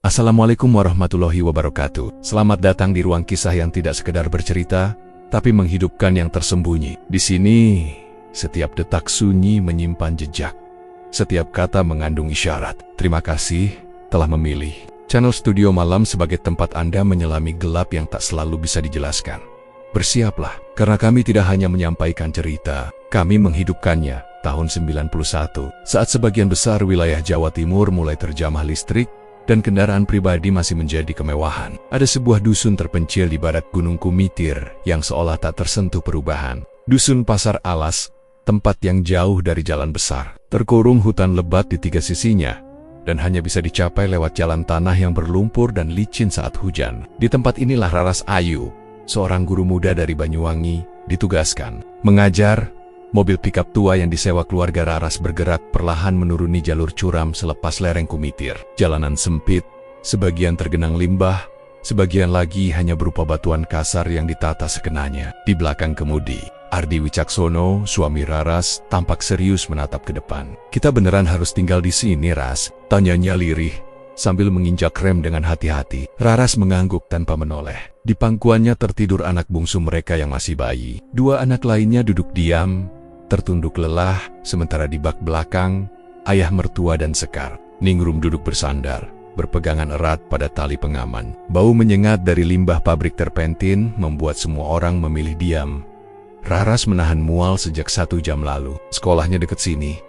Assalamualaikum warahmatullahi wabarakatuh. Selamat datang di ruang kisah yang tidak sekedar bercerita, tapi menghidupkan yang tersembunyi. Di sini, setiap detak sunyi menyimpan jejak. Setiap kata mengandung isyarat. Terima kasih telah memilih channel Studio Malam sebagai tempat Anda menyelami gelap yang tak selalu bisa dijelaskan. Bersiaplah, karena kami tidak hanya menyampaikan cerita, kami menghidupkannya. Tahun 91, saat sebagian besar wilayah Jawa Timur mulai terjamah listrik, dan kendaraan pribadi masih menjadi kemewahan. Ada sebuah dusun terpencil di barat Gunung Kumitir yang seolah tak tersentuh perubahan. Dusun Pasar Alas, tempat yang jauh dari jalan besar. Terkurung hutan lebat di tiga sisinya, dan hanya bisa dicapai lewat jalan tanah yang berlumpur dan licin saat hujan. Di tempat inilah Raras Ayu, seorang guru muda dari Banyuwangi, ditugaskan mengajar. Mobil pikap tua yang disewa keluarga Raras bergerak perlahan menuruni jalur curam selepas lereng Kumitir. Jalanan sempit, sebagian tergenang limbah, sebagian lagi hanya berupa batuan kasar yang ditata sekenanya. Di belakang kemudi, Ardi Wicaksono, suami Raras, tampak serius menatap ke depan. "Kita beneran harus tinggal di sini, Ras?" tanyanya lirih, sambil menginjak rem dengan hati-hati. Raras mengangguk tanpa menoleh. Di pangkuannya tertidur anak bungsu mereka yang masih bayi. Dua anak lainnya duduk diam, tertunduk lelah, sementara di bak belakang, ayah mertua dan Sekar, Ningrum duduk bersandar, berpegangan erat pada tali pengaman. Bau menyengat dari limbah pabrik terpentin membuat semua orang memilih diam. Raras menahan mual sejak 1 jam lalu. "Sekolahnya dekat sini?"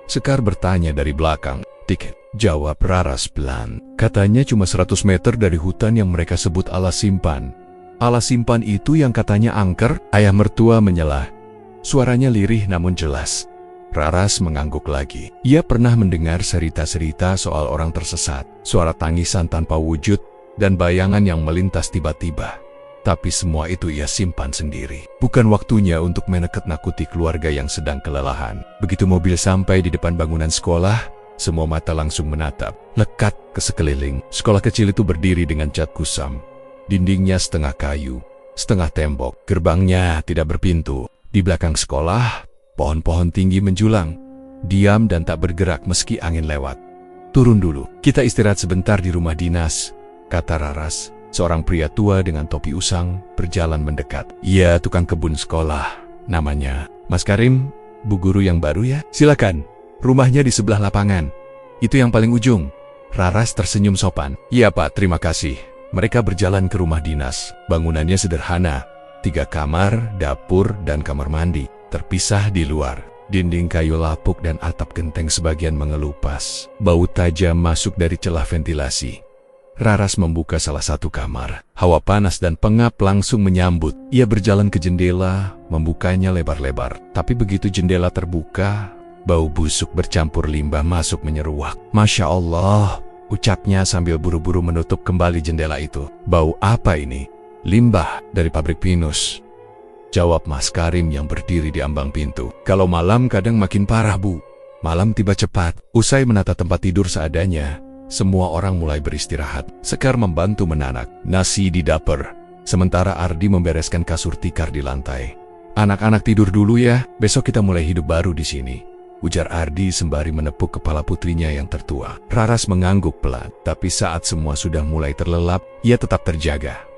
Sekar bertanya dari belakang. "Tik," jawab Raras pelan. "Katanya cuma 100 meter dari hutan yang mereka sebut Alas Simpan." "Alas Simpan itu yang katanya angker?" ayah mertua menyelah. Suaranya lirih namun jelas. Raras mengangguk lagi. Ia pernah mendengar cerita-cerita soal orang tersesat, suara tangisan tanpa wujud, dan bayangan yang melintas tiba-tiba. Tapi semua itu ia simpan sendiri. Bukan waktunya untuk menakut-nakuti keluarga yang sedang kelelahan. Begitu mobil sampai di depan bangunan sekolah, semua mata langsung menatap, lekat ke sekeliling. Sekolah kecil itu berdiri dengan cat kusam. Dindingnya setengah kayu, setengah tembok. Gerbangnya tidak berpintu. Di belakang sekolah, pohon-pohon tinggi menjulang, diam dan tak bergerak meski angin lewat. "Turun dulu, kita istirahat sebentar di rumah dinas," kata Raras. Seorang pria tua dengan topi usang berjalan mendekat. "Iya, tukang kebun sekolah, namanya. Mas Karim, bu guru yang baru ya? Silakan, rumahnya di sebelah lapangan. Itu yang paling ujung." Raras tersenyum sopan. "Iya Pak, terima kasih." Mereka berjalan ke rumah dinas. Bangunannya sederhana. 3 kamar, dapur, dan kamar mandi, terpisah di luar. Dinding kayu lapuk dan atap genteng sebagian mengelupas. Bau tajam masuk dari celah ventilasi. Raras membuka salah satu kamar. Hawa panas dan pengap langsung menyambut. Ia berjalan ke jendela, membukanya lebar-lebar. Tapi begitu jendela terbuka, bau busuk bercampur limbah masuk menyeruak. "Masya Allah," ucapnya sambil buru-buru menutup kembali jendela itu. "Bau apa ini?" "Limbah dari pabrik pinus," jawab Mas Karim yang berdiri di ambang pintu. "Kalau malam kadang makin parah, Bu." Malam tiba cepat. Usai menata tempat tidur seadanya, semua orang mulai beristirahat. Sekar membantu menanak nasi di dapur, sementara Ardi membereskan kasur tikar di lantai. "Anak-anak tidur dulu ya, besok kita mulai hidup baru di sini," ujar Ardi sembari menepuk kepala putrinya yang tertua. Raras mengangguk pelan, tapi saat semua sudah mulai terlelap, ia tetap terjaga.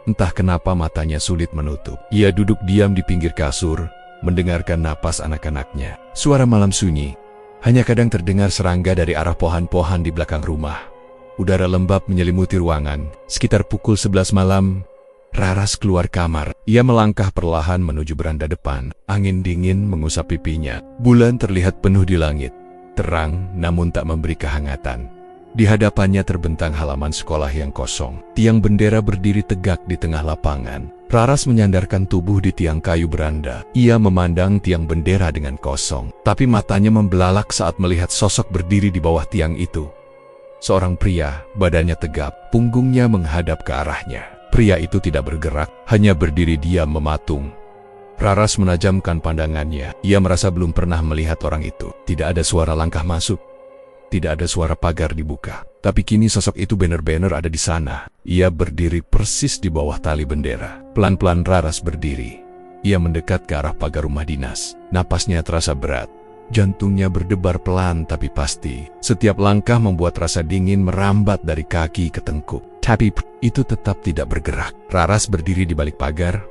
Entah kenapa matanya sulit menutup. Ia duduk diam di pinggir kasur, mendengarkan napas anak-anaknya. Suara malam sunyi. Hanya kadang terdengar serangga dari arah pohon-pohon di belakang rumah. Udara lembab menyelimuti ruangan. Sekitar pukul 11 malam, Raras keluar kamar. Ia melangkah perlahan menuju beranda depan. Angin dingin mengusap pipinya. Bulan terlihat penuh di langit. Terang namun tak memberi kehangatan. Di hadapannya terbentang halaman sekolah yang kosong. Tiang bendera berdiri tegak di tengah lapangan. Raras menyandarkan tubuh di tiang kayu beranda. Ia memandang tiang bendera dengan kosong. Tapi matanya membelalak saat melihat sosok berdiri di bawah tiang itu. Seorang pria, badannya tegap, punggungnya menghadap ke arahnya. Pria itu tidak bergerak, hanya berdiri diam mematung. Raras menajamkan pandangannya. Ia merasa belum pernah melihat orang itu. Tidak ada suara langkah masuk. Tidak ada suara pagar dibuka. Tapi kini sosok itu benar-benar ada di sana. Ia berdiri persis di bawah tali bendera. Pelan-pelan Raras berdiri. Ia mendekat ke arah pagar rumah dinas. Napasnya terasa berat. Jantungnya berdebar pelan tapi pasti. Setiap langkah membuat rasa dingin merambat dari kaki ke tengkuk. Tapi itu tetap tidak bergerak. Raras berdiri di balik pagar,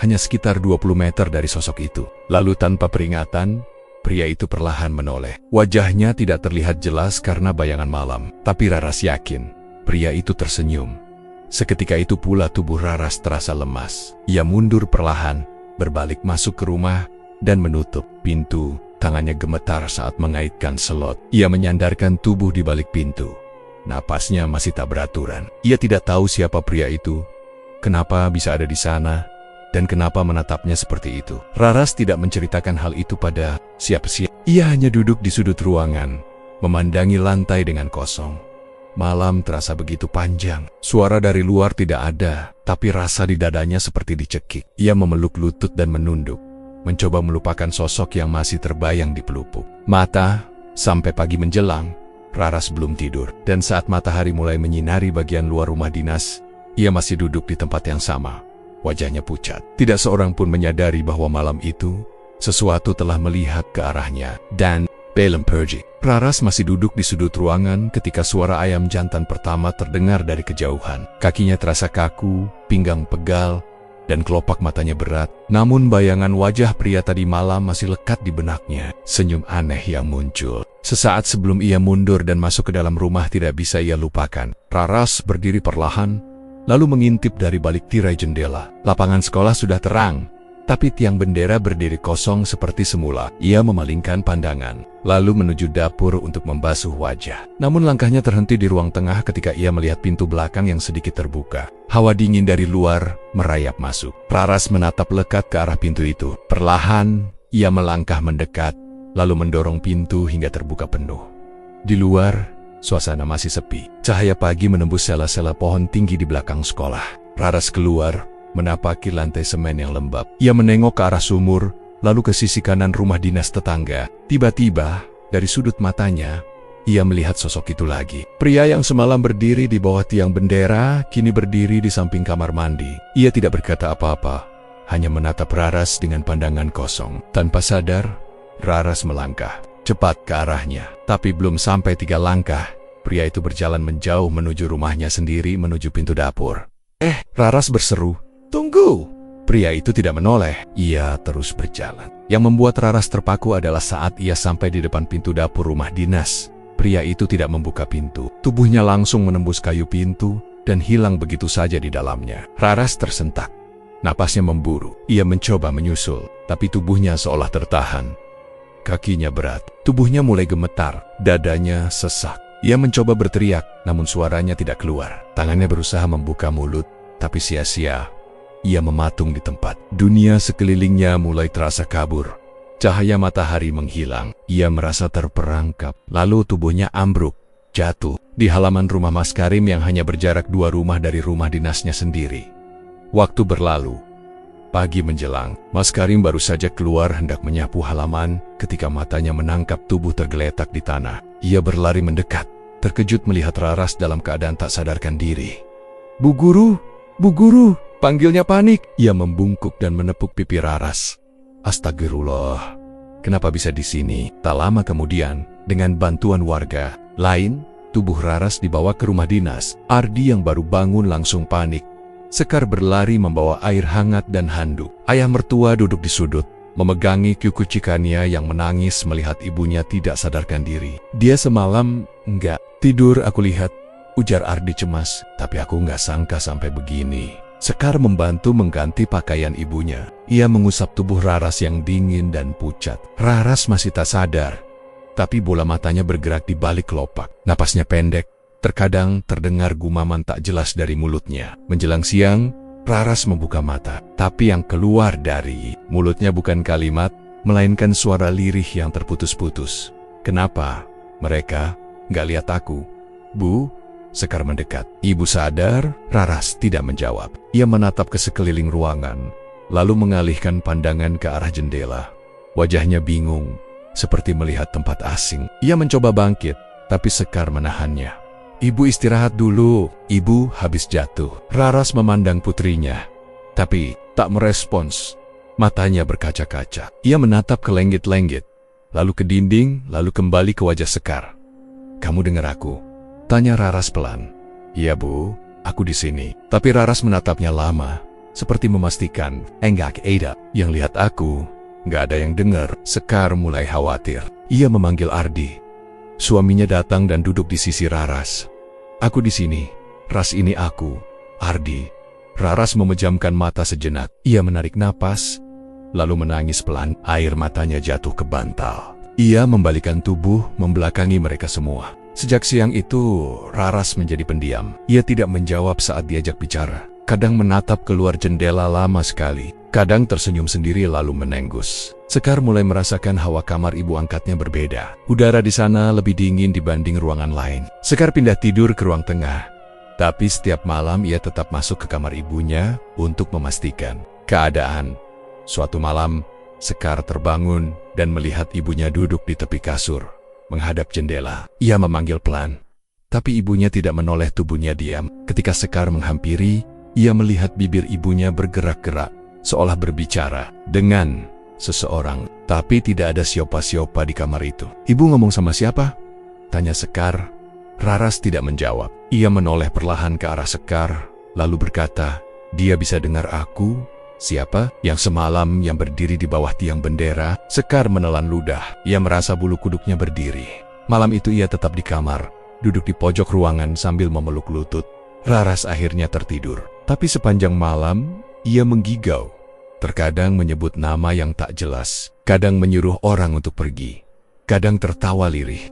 hanya sekitar 20 meter dari sosok itu. Lalu tanpa peringatan, pria itu perlahan menoleh. Wajahnya tidak terlihat jelas karena bayangan malam. Tapi Raras yakin, pria itu tersenyum. Seketika itu pula tubuh Raras terasa lemas. Ia mundur perlahan, berbalik masuk ke rumah, dan menutup pintu. Tangannya gemetar saat mengaitkan selot. Ia menyandarkan tubuh di balik pintu. Napasnya masih tak beraturan. Ia tidak tahu siapa pria itu, kenapa bisa ada di sana, dan kenapa menatapnya seperti itu. Raras tidak menceritakan hal itu pada siapa-siapa. Ia hanya duduk di sudut ruangan, memandangi lantai dengan kosong. Malam terasa begitu panjang. Suara dari luar tidak ada, tapi rasa di dadanya seperti dicekik. Ia memeluk lutut dan menunduk, mencoba melupakan sosok yang masih terbayang di pelupuk mata. Sampai pagi menjelang, Raras belum tidur. Dan saat matahari mulai menyinari bagian luar rumah dinas, ia masih duduk di tempat yang sama. Wajahnya pucat. Tidak seorang pun menyadari bahwa malam itu, sesuatu telah melihat ke arahnya. Dan Belem pergi. Raras masih duduk di sudut ruangan ketika suara ayam jantan pertama terdengar dari kejauhan. Kakinya terasa kaku, pinggang pegal, dan kelopak matanya berat. Namun bayangan wajah pria tadi malam masih lekat di benaknya. Senyum aneh yang muncul. Sesaat sebelum ia mundur dan masuk ke dalam rumah tidak bisa ia lupakan. Raras berdiri perlahan, lalu mengintip dari balik tirai jendela. Lapangan sekolah sudah terang, tapi tiang bendera berdiri kosong seperti semula. Ia memalingkan pandangan, lalu menuju dapur untuk membasuh wajah. Namun langkahnya terhenti di ruang tengah ketika ia melihat pintu belakang yang sedikit terbuka. Hawa dingin dari luar merayap masuk. Raras menatap lekat ke arah pintu itu. Perlahan, ia melangkah mendekat, lalu mendorong pintu hingga terbuka penuh. Di luar, suasana masih sepi. Cahaya pagi menembus sela-sela pohon tinggi di belakang sekolah. Raras keluar, menapaki lantai semen yang lembab. Ia menengok ke arah sumur, lalu ke sisi kanan rumah dinas tetangga. Tiba-tiba, dari sudut matanya, ia melihat sosok itu lagi. Pria yang semalam berdiri di bawah tiang bendera, kini berdiri di samping kamar mandi. Ia tidak berkata apa-apa, hanya menatap Raras dengan pandangan kosong. Tanpa sadar, Raras melangkah cepat ke arahnya. Tapi belum sampai 3 langkah, pria itu berjalan menjauh menuju rumahnya sendiri, menuju pintu dapur. Raras berseru, "Tunggu!" Pria itu tidak menoleh. Ia terus berjalan. Yang membuat Raras terpaku adalah saat ia sampai di depan pintu dapur rumah dinas. Pria itu tidak membuka pintu. Tubuhnya langsung menembus kayu pintu dan hilang begitu saja di dalamnya. Raras tersentak. Napasnya memburu. Ia mencoba menyusul, tapi tubuhnya seolah tertahan. Kakinya berat. Tubuhnya mulai gemetar. Dadanya sesak. Ia mencoba berteriak, namun suaranya tidak keluar. Tangannya berusaha membuka mulut, tapi sia-sia. Ia mematung di tempat. Dunia sekelilingnya mulai terasa kabur. Cahaya matahari menghilang. Ia merasa terperangkap. Lalu tubuhnya ambruk, jatuh di halaman rumah Mas Karim yang hanya berjarak 2 rumah dari rumah dinasnya sendiri. Waktu berlalu. Pagi menjelang. Mas Karim baru saja keluar hendak menyapu halaman ketika matanya menangkap tubuh tergeletak di tanah. Ia berlari mendekat, terkejut melihat Raras dalam keadaan tak sadarkan diri. Bu Guru! Bu Guru!" Panggilnya panik. Ia membungkuk dan menepuk pipi Raras. Astagfirullah. Kenapa bisa di sini? Tak lama kemudian, dengan bantuan warga lain, tubuh Raras dibawa ke rumah dinas. Ardi yang baru bangun langsung panik. Sekar berlari membawa air hangat dan handuk. Ayah mertua duduk di sudut, memegangi kuku Cikania yang menangis melihat ibunya tidak sadarkan diri. "Dia semalam enggak tidur, aku lihat," ujar Ardi cemas. "Tapi aku nggak sangka sampai begini." Sekar membantu mengganti pakaian ibunya. Ia mengusap tubuh Raras yang dingin dan pucat. Raras masih tak sadar, tapi bola matanya bergerak di balik kelopak. Napasnya pendek. Terkadang terdengar gumaman tak jelas dari mulutnya. Menjelang siang, Raras membuka mata. Tapi yang keluar dari mulutnya bukan kalimat, melainkan suara lirih yang terputus-putus. "Kenapa? Mereka nggak lihat aku?" "Bu?" Sekar mendekat. "Ibu sadar?" Raras tidak menjawab. Ia menatap ke sekeliling ruangan, lalu mengalihkan pandangan ke arah jendela. Wajahnya bingung, seperti melihat tempat asing. Ia mencoba bangkit, tapi Sekar menahannya. "Ibu istirahat dulu, ibu habis jatuh." Raras memandang putrinya, tapi tak merespons. Matanya berkaca-kaca. Ia menatap ke lenggit-lenggit. lalu ke dinding, lalu kembali ke wajah Sekar. "Kamu dengar aku?" tanya Raras pelan. "Iya, Bu, aku di sini." Tapi Raras menatapnya lama, seperti memastikan, "Enggak ada yang lihat aku." "Nggak ada yang dengar." Sekar mulai khawatir. Ia memanggil Ardi. Suaminya datang dan duduk di sisi Raras. "Aku di sini. Ras, ini aku, Ardi." Raras memejamkan mata sejenak. Ia menarik napas, lalu menangis pelan. Air matanya jatuh ke bantal. Ia membalikkan tubuh, membelakangi mereka semua. Sejak siang itu, Raras menjadi pendiam. Ia tidak menjawab saat diajak bicara. Kadang menatap keluar jendela lama sekali. Kadang tersenyum sendiri lalu menenggus. Sekar mulai merasakan hawa kamar ibu angkatnya berbeda. Udara di sana lebih dingin dibanding ruangan lain. Sekar pindah tidur ke ruang tengah. Tapi setiap malam ia tetap masuk ke kamar ibunya untuk memastikan keadaan. Suatu malam, Sekar terbangun dan melihat ibunya duduk di tepi kasur, menghadap jendela. Ia memanggil pelan, tapi ibunya tidak menoleh, tubuhnya diam. Ketika Sekar menghampiri, ia melihat bibir ibunya bergerak-gerak, seolah berbicara dengan seseorang. Tapi tidak ada siapa-siapa di kamar itu. "Ibu ngomong sama siapa?" tanya Sekar. Raras tidak menjawab. Ia menoleh perlahan ke arah Sekar, lalu berkata, "Dia bisa dengar aku." "Siapa?" "Yang semalam yang berdiri di bawah tiang bendera." Sekar menelan ludah. Ia merasa bulu kuduknya berdiri. Malam itu ia tetap di kamar, duduk di pojok ruangan sambil memeluk lutut. Raras akhirnya tertidur. Tapi sepanjang malam, ia menggigau. Terkadang menyebut nama yang tak jelas. Kadang menyuruh orang untuk pergi. Kadang tertawa lirih.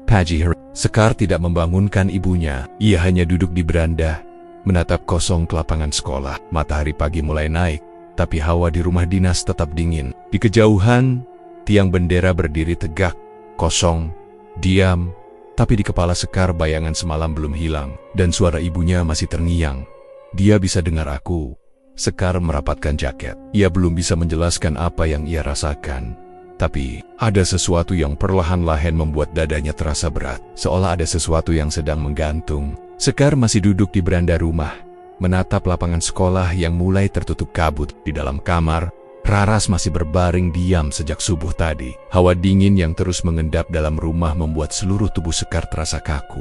Sekar tidak membangunkan ibunya. Ia hanya duduk di beranda, menatap kosong ke lapangan sekolah. Matahari pagi mulai naik, tapi hawa di rumah dinas tetap dingin. Di kejauhan, tiang bendera berdiri tegak, kosong, diam. Tapi di kepala Sekar bayangan semalam belum hilang, dan suara ibunya masih terngiang. "Dia bisa dengar aku." Sekar merapatkan jaket. Ia belum bisa menjelaskan apa yang ia rasakan. Tapi ada sesuatu yang perlahan-lahan membuat dadanya terasa berat, seolah ada sesuatu yang sedang menggantung. Sekar masih duduk di beranda rumah, menatap lapangan sekolah yang mulai tertutup kabut. Di dalam kamar, Raras masih berbaring diam sejak subuh tadi. Hawa dingin yang terus mengendap dalam rumah membuat seluruh tubuh Sekar terasa kaku.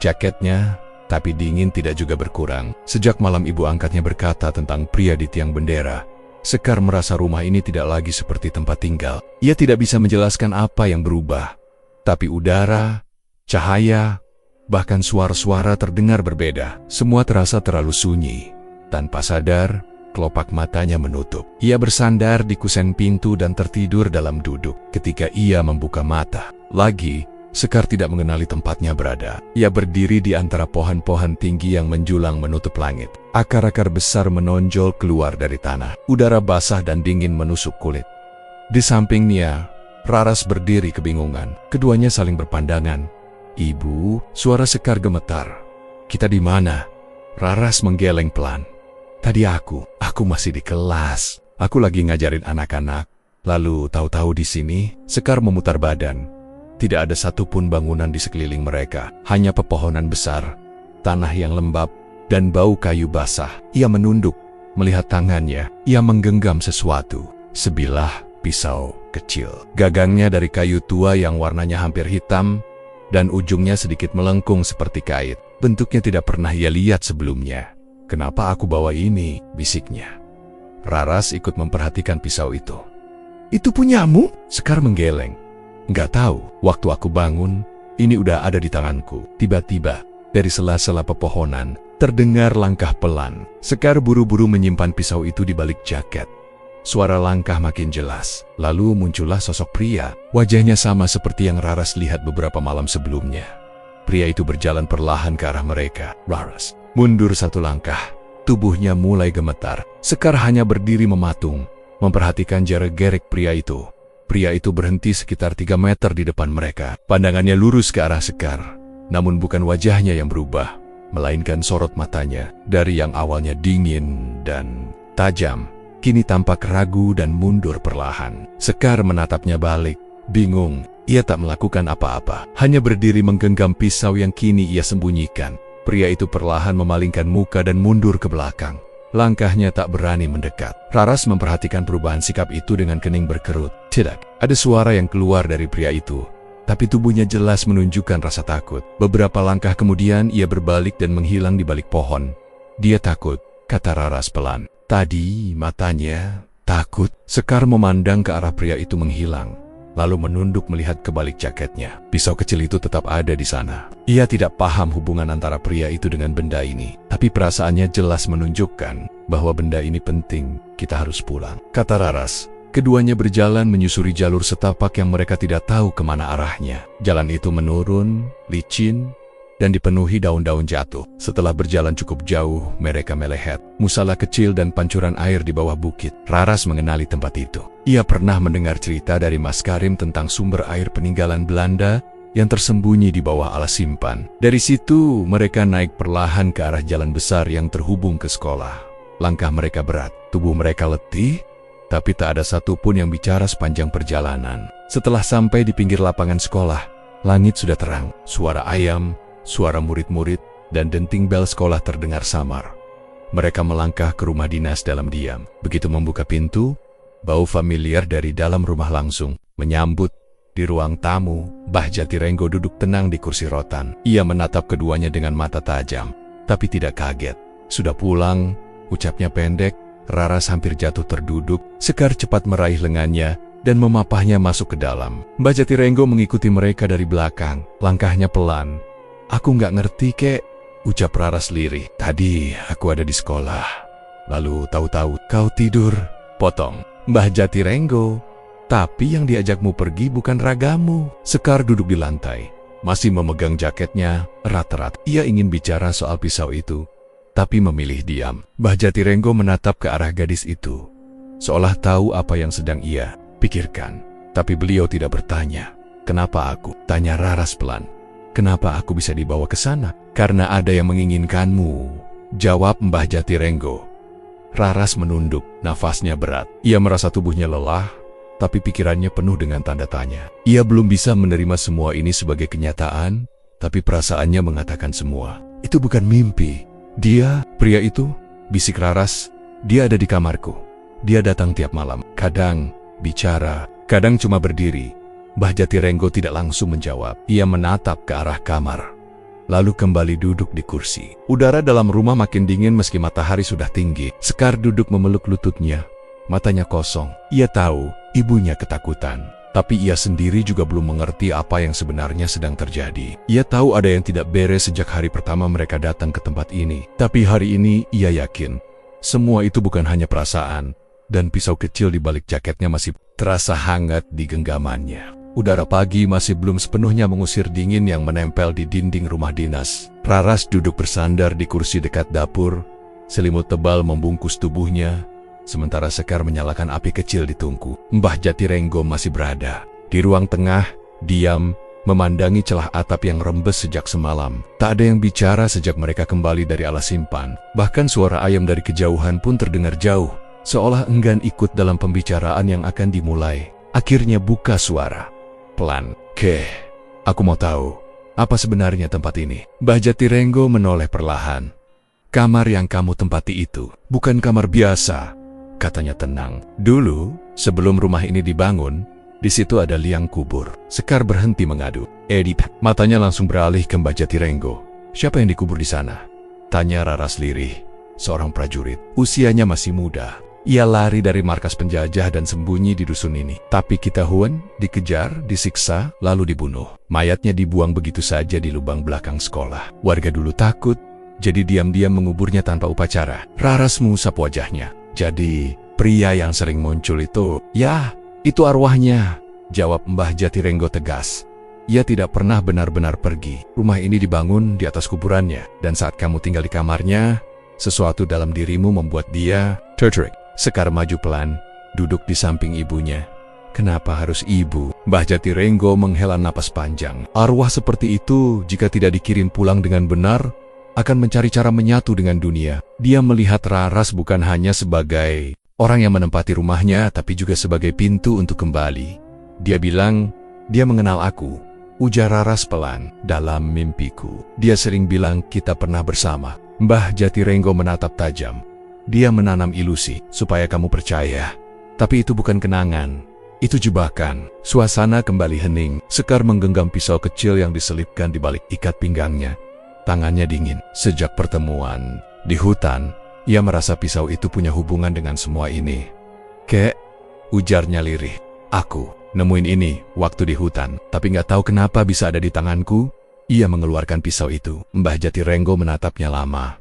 Jaketnya, tapi dingin tidak juga berkurang. Sejak malam ibu angkatnya berkata tentang pria di tiang bendera, Sekar merasa rumah ini tidak lagi seperti tempat tinggal. Ia tidak bisa menjelaskan apa yang berubah. Tapi udara, cahaya, bahkan suara-suara terdengar berbeda. Semua terasa terlalu sunyi. Tanpa sadar, kelopak matanya menutup. Ia bersandar di kusen pintu dan tertidur dalam duduk. Ketika ia membuka mata lagi, Sekar tidak mengenali tempatnya berada. Ia berdiri di antara pohon-pohon tinggi yang menjulang menutup langit. Akar-akar besar menonjol keluar dari tanah. Udara basah dan dingin menusuk kulit. Di sampingnya, Raras berdiri kebingungan. Keduanya saling berpandangan. "Ibu," suara Sekar gemetar. "Kita di mana?" Raras menggeleng pelan. "Tadi aku masih di kelas. Aku lagi ngajarin anak-anak. Lalu tahu-tahu di sini." Sekar memutar badan. Tidak ada satupun bangunan di sekeliling mereka. Hanya pepohonan besar, tanah yang lembab, dan bau kayu basah. Ia menunduk, melihat tangannya. Ia menggenggam sesuatu. Sebilah pisau kecil. Gagangnya dari kayu tua yang warnanya hampir hitam, dan ujungnya sedikit melengkung seperti kait. Bentuknya tidak pernah ia lihat sebelumnya. "Kenapa aku bawa ini?" bisiknya. Raras ikut memperhatikan pisau itu. "Itu punyamu?" Sekar menggeleng. "Nggak tahu, waktu aku bangun, ini udah ada di tanganku." Tiba-tiba, dari sela-sela pepohonan, terdengar langkah pelan. Sekar buru-buru menyimpan pisau itu di balik jaket. Suara langkah makin jelas. Lalu muncullah sosok pria. Wajahnya sama seperti yang Raras lihat beberapa malam sebelumnya. Pria itu berjalan perlahan ke arah mereka. Raras mundur satu langkah. Tubuhnya mulai gemetar. Sekar hanya berdiri mematung, memperhatikan gerak-gerik pria itu. Pria itu berhenti sekitar 3 meter di depan mereka. Pandangannya lurus ke arah Sekar. Namun bukan wajahnya yang berubah, melainkan sorot matanya. Dari yang awalnya dingin dan tajam, kini tampak ragu dan mundur perlahan. Sekar menatapnya balik, bingung. Ia tak melakukan apa-apa, hanya berdiri menggenggam pisau yang kini ia sembunyikan. Pria itu perlahan memalingkan muka dan mundur ke belakang. Langkahnya tak berani mendekat. Raras memperhatikan perubahan sikap itu dengan kening berkerut. Tidak, ada suara yang keluar dari pria itu, tapi tubuhnya jelas menunjukkan rasa takut. Beberapa langkah kemudian ia berbalik dan menghilang di balik pohon. Dia takut, kata Raras pelan. Tadi matanya takut. Sekar memandang ke arah pria itu menghilang, lalu menunduk melihat ke balik jaketnya. Pisau kecil itu tetap ada di sana. Ia tidak paham hubungan antara pria itu dengan benda ini, tapi perasaannya jelas menunjukkan bahwa benda ini penting. Kita harus pulang, kata Raras. Keduanya berjalan menyusuri jalur setapak yang mereka tidak tahu kemana arahnya. Jalan itu menurun, licin, dan dipenuhi daun-daun jatuh. Setelah berjalan cukup jauh, mereka melihat musala kecil dan pancuran air di bawah bukit. Raras mengenali tempat itu. Ia pernah mendengar cerita dari Mas Karim tentang sumber air peninggalan Belanda yang tersembunyi di bawah alas simpan. Dari situ, mereka naik perlahan ke arah jalan besar yang terhubung ke sekolah. Langkah mereka berat, tubuh mereka letih, tapi tak ada satupun yang bicara sepanjang perjalanan. Setelah sampai di pinggir lapangan sekolah, langit sudah terang. Suara ayam, suara murid-murid, dan denting bel sekolah terdengar samar. Mereka melangkah ke rumah dinas dalam diam. Begitu membuka pintu, bau familiar dari dalam rumah langsung menyambut. Di ruang tamu, Mbah Jatirenggo duduk tenang di kursi rotan. Ia menatap keduanya dengan mata tajam, tapi tidak kaget. Sudah pulang, ucapnya pendek. Raras hampir jatuh terduduk. Sekar cepat meraih lengannya dan memapahnya masuk ke dalam. Mbah Jatirenggo mengikuti mereka dari belakang. Langkahnya pelan. Aku nggak ngerti, kek, ucap Raras lirih. Tadi aku ada di sekolah, lalu tahu-tahu kau tidur. Potong Mbah Jatirenggo. Tapi yang diajakmu pergi bukan ragamu. Sekar duduk di lantai, masih memegang jaketnya erat-erat. Ia ingin bicara soal pisau itu, tapi memilih diam. Mbah Jatirenggo menatap ke arah gadis itu, seolah tahu apa yang sedang ia pikirkan. Tapi beliau tidak bertanya. Kenapa aku? Tanya Raras pelan. Kenapa aku bisa dibawa ke sana? Karena ada yang menginginkanmu, jawab Mbah Jatirenggo. Raras menunduk, nafasnya berat. Ia merasa tubuhnya lelah, tapi pikirannya penuh dengan tanda tanya. Ia belum bisa menerima semua ini sebagai kenyataan, tapi perasaannya mengatakan semua itu bukan mimpi. Dia, pria itu, bisik Raras, dia ada di kamarku. Dia datang tiap malam, kadang bicara, kadang cuma berdiri. Mbah Jatirenggo tidak langsung menjawab. Ia menatap ke arah kamar, lalu kembali duduk di kursi. Udara dalam rumah makin dingin meski matahari sudah tinggi. Sekar duduk memeluk lututnya, matanya kosong. Ia tahu ibunya ketakutan, tapi ia sendiri juga belum mengerti apa yang sebenarnya sedang terjadi. Ia tahu ada yang tidak beres sejak hari pertama mereka datang ke tempat ini. Tapi hari ini ia yakin semua itu bukan hanya perasaan, dan pisau kecil di balik jaketnya masih terasa hangat di genggamannya. Udara pagi masih belum sepenuhnya mengusir dingin yang menempel di dinding rumah dinas. Raras duduk bersandar di kursi dekat dapur. Selimut tebal membungkus tubuhnya, sementara Sekar menyalakan api kecil di tungku. Mbah Jatirenggo masih berada di ruang tengah, diam, memandangi celah atap yang rembes sejak semalam. Tak ada yang bicara sejak mereka kembali dari alas simpan. Bahkan suara ayam dari kejauhan pun terdengar jauh, seolah enggan ikut dalam pembicaraan yang akan dimulai. Akhirnya buka suara pelan. Aku mau tahu, apa sebenarnya tempat ini? Mbah Jatirenggo menoleh perlahan. Kamar yang kamu tempati itu bukan kamar biasa, katanya tenang. Dulu, sebelum rumah ini dibangun, di situ ada liang kubur. Sekar berhenti mengadu. Matanya langsung beralih ke Mbah Jatirenggo. Siapa yang dikubur di sana? Tanya Raras lirih, seorang prajurit. Usianya masih muda. Ia lari dari markas penjajah dan sembunyi di dusun ini. Tapi Kitahuan dikejar, disiksa, lalu dibunuh. Mayatnya dibuang begitu saja di lubang belakang sekolah. Warga dulu takut, jadi diam-diam menguburnya tanpa upacara. Raras mengusap wajahnya. Jadi, pria yang sering muncul itu, ya, itu arwahnya, jawab Mbah Jatirenggo tegas. Ia tidak pernah benar-benar pergi. Rumah ini dibangun di atas kuburannya, dan saat kamu tinggal di kamarnya, sesuatu dalam dirimu membuat dia tertarik. Sekar maju pelan, duduk di samping ibunya. Kenapa harus ibu? Mbah Jatirenggo menghela napas panjang. Arwah seperti itu, jika tidak dikirim pulang dengan benar, akan mencari cara menyatu dengan dunia. Dia melihat Raras bukan hanya sebagai orang yang menempati rumahnya, tapi juga sebagai pintu untuk kembali. Dia bilang, dia mengenal aku, ujar Raras pelan. Dalam mimpiku, dia sering bilang kita pernah bersama. Mbah Jatirenggo menatap tajam. Dia menanam ilusi supaya kamu percaya. Tapi itu bukan kenangan, itu jebakan. Suasana kembali hening. Sekar menggenggam pisau kecil yang diselipkan di balik ikat pinggangnya. Tangannya dingin. Sejak pertemuan di hutan, ia merasa pisau itu punya hubungan dengan semua ini. Kek, ujarnya lirih. Aku nemuin ini waktu di hutan, tapi nggak tahu kenapa bisa ada di tanganku. Ia mengeluarkan pisau itu. Mbah Jatirenggo menatapnya lama.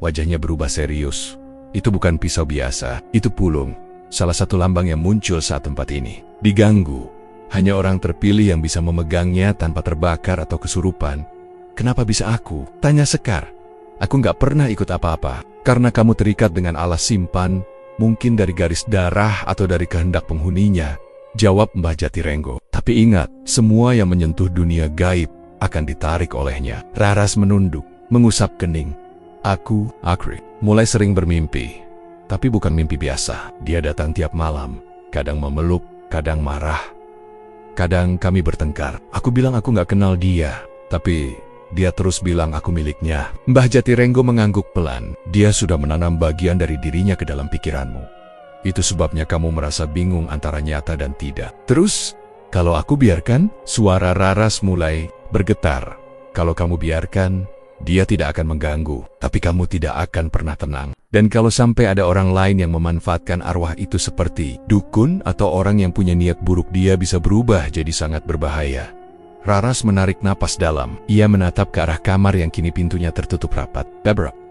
Wajahnya berubah serius. Itu bukan pisau biasa, itu pulung. Salah satu lambang yang muncul saat tempat ini diganggu. Hanya orang terpilih yang bisa memegangnya tanpa terbakar atau kesurupan. Kenapa bisa aku? Tanya Sekar. Aku nggak pernah ikut apa-apa. Karena kamu terikat dengan alas simpan, mungkin dari garis darah atau dari kehendak penghuninya, jawab Mbah Jatirenggo. Tapi ingat, semua yang menyentuh dunia gaib akan ditarik olehnya. Raras menunduk, mengusap kening. Aku mulai sering bermimpi. Tapi bukan mimpi biasa. Dia datang tiap malam, kadang memeluk, kadang marah. Kadang kami bertengkar. Aku bilang aku nggak kenal dia, tapi dia terus bilang aku miliknya. Mbah Jatirenggo mengangguk pelan. Dia sudah menanam bagian dari dirinya ke dalam pikiranmu. Itu sebabnya kamu merasa bingung antara nyata dan tidak. Terus, kalau aku biarkan, suara Raras mulai bergetar. Kalau kamu biarkan, dia tidak akan mengganggu, tapi kamu tidak akan pernah tenang. Dan kalau sampai ada orang lain yang memanfaatkan arwah itu seperti dukun atau orang yang punya niat buruk, dia bisa berubah jadi sangat berbahaya. Raras menarik napas dalam. Ia menatap ke arah kamar yang kini pintunya tertutup rapat.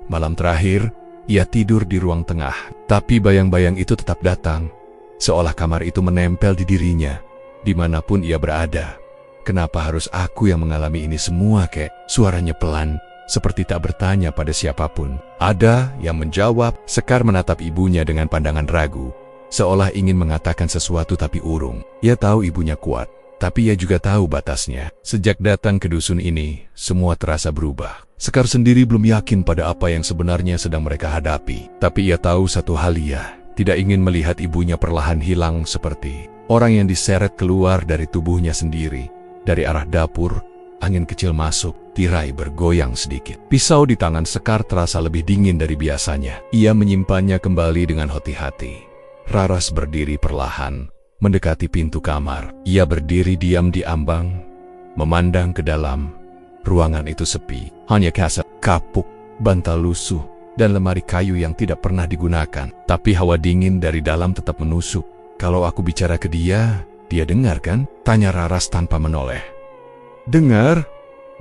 Malam terakhir, ia tidur di ruang tengah. Tapi bayang-bayang itu tetap datang. Seolah kamar itu menempel di dirinya, dimanapun ia berada. Kenapa harus aku yang mengalami ini semua, kek? Suaranya pelan, seperti tak bertanya pada siapapun. Ada yang menjawab. Sekar menatap ibunya dengan pandangan ragu, seolah ingin mengatakan sesuatu tapi urung. Ia tahu ibunya kuat, tapi ia juga tahu batasnya. Sejak datang ke dusun ini, semua terasa berubah. Sekar sendiri belum yakin pada apa yang sebenarnya sedang mereka hadapi. Tapi ia tahu satu hal, ia tidak ingin melihat ibunya perlahan hilang seperti orang yang diseret keluar dari tubuhnya sendiri. Dari arah dapur, angin kecil masuk, tirai bergoyang sedikit. Pisau di tangan Sekar terasa lebih dingin dari biasanya. Ia menyimpannya kembali dengan hati-hati. Raras berdiri perlahan, mendekati pintu kamar. Ia berdiri diam di ambang, memandang ke dalam. Ruangan itu sepi, hanya kasur kapuk, bantal lusuh, dan lemari kayu yang tidak pernah digunakan. Tapi hawa dingin dari dalam tetap menusuk. Kalau aku bicara ke dia dengar kan? Tanya Raras tanpa menoleh. Dengar,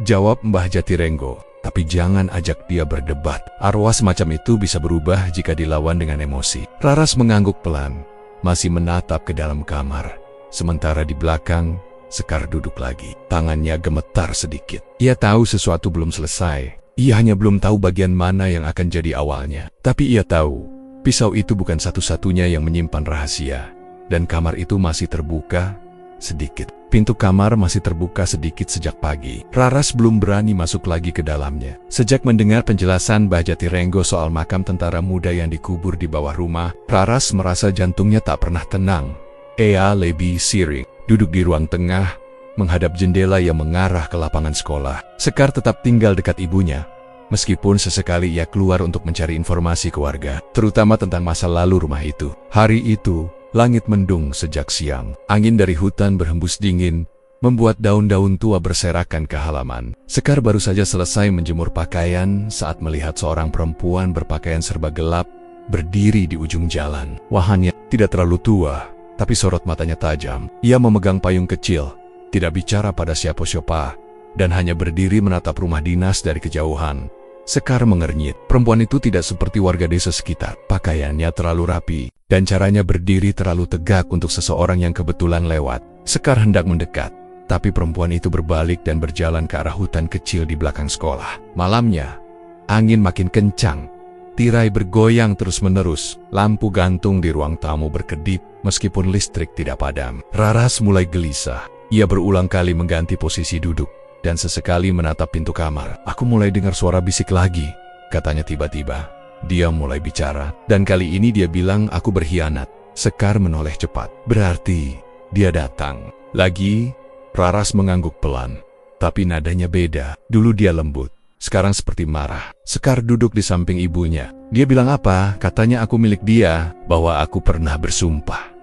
jawab Mbah Jatirenggo. Tapi jangan ajak dia berdebat. Arwah semacam itu bisa berubah jika dilawan dengan emosi. Raras mengangguk pelan, masih menatap ke dalam kamar. Sementara di belakang, Sekar duduk lagi. Tangannya gemetar sedikit. Ia tahu sesuatu belum selesai. Ia hanya belum tahu bagian mana yang akan jadi awalnya. Tapi ia tahu, pisau itu bukan satu-satunya yang menyimpan rahasia. Dan kamar itu masih terbuka sedikit. Pintu kamar masih terbuka sedikit sejak pagi. Raras belum berani masuk lagi ke dalamnya. Sejak mendengar penjelasan Mbah Jatirenggo soal makam tentara muda yang dikubur di bawah rumah, Raras merasa jantungnya tak pernah tenang. Ea lebih siring, duduk di ruang tengah, menghadap jendela yang mengarah ke lapangan sekolah. Sekar tetap tinggal dekat ibunya, meskipun sesekali ia keluar untuk mencari informasi ke warga, terutama tentang masa lalu rumah itu. Hari itu, langit mendung sejak siang. Angin dari hutan berhembus dingin, membuat daun-daun tua berserakan ke halaman. Sekar baru saja selesai menjemur pakaian saat melihat seorang perempuan berpakaian serba gelap berdiri di ujung jalan. Wajahnya tidak terlalu tua, tapi sorot matanya tajam. Ia memegang payung kecil, tidak bicara pada siapa-siapa, dan hanya berdiri menatap rumah dinas dari kejauhan. Sekar mengernyit. Perempuan itu tidak seperti warga desa sekitar. Pakaiannya terlalu rapi, dan caranya berdiri terlalu tegak untuk seseorang yang kebetulan lewat. Sekar hendak mendekat, tapi perempuan itu berbalik dan berjalan ke arah hutan kecil di belakang sekolah. Malamnya, angin makin kencang. Tirai bergoyang terus-menerus. Lampu gantung di ruang tamu berkedip, meskipun listrik tidak padam. Raras mulai gelisah. Ia berulang kali mengganti posisi duduk, dan sesekali menatap pintu kamar. Aku mulai dengar suara bisik lagi, katanya tiba-tiba. Dia mulai bicara, dan kali ini dia bilang aku berkhianat. Sekar menoleh cepat. Berarti dia datang lagi. Raras mengangguk pelan, tapi nadanya beda. Dulu dia lembut, sekarang seperti marah. Sekar duduk di samping ibunya. Dia bilang apa? Katanya aku milik dia, bahwa aku pernah bersumpah.